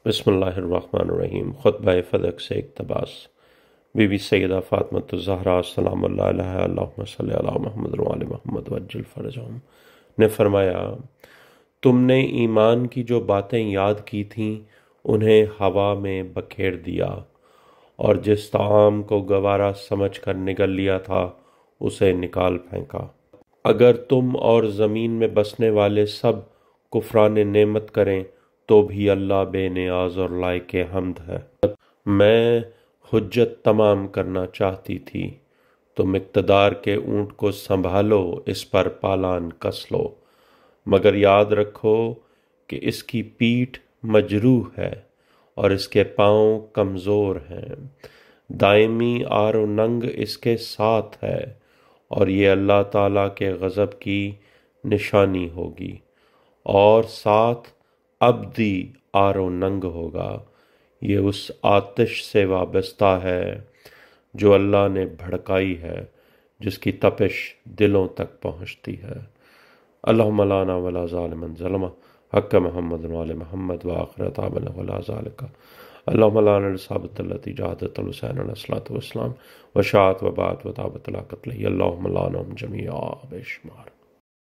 بسم اللہ الرحمن الرحیم۔ خطبہ فدق سے اقتباس۔ بی بی سیدہ فاطمۃ الزہرا سلام اللہ علیہا اللہم صلی علی محمد وعلی محمد وعجل فرجہم نے فرمایا، تم نے ایمان کی جو باتیں یاد کی تھیں انہیں ہوا میں بکھیر دیا، اور جس طعام کو گوارا سمجھ کر نگل لیا تھا اسے نکال پھینکا۔ اگر تم اور زمین میں بسنے والے سب کفران نعمت کریں تو بھی اللہ بے نیاز اور لائق حمد ہے۔ میں حجت تمام کرنا چاہتی تھی، تم اقتدار کے اونٹ کو سنبھالو، اس پر پالان کس لو، مگر یاد رکھو کہ اس کی پیٹھ مجروح ہے اور اس کے پاؤں کمزور ہیں، دائمی آر و ننگ اس کے ساتھ ہے، اور یہ اللہ تعالیٰ کے غضب کی نشانی ہوگی، اور ساتھ ابدی آر و ننگ ہوگا۔ یہ اس آتش سے وابستہ ہے جو اللہ نے بھڑکائی ہے، جس کی تپش دلوں تک پہنچتی ہے۔ اللہم لانا ولا ظالما ظلمہ حق محمد وعلی محمد وآخر دعوانا ولا ذالک۔ اللہم لانا الصحابۃ التی جاہدت الحسین علیہ الصلوۃ والسلام وشاعت وباعت وطابت لا قتلہ، اللہم لانہم جمیعا بے شمار۔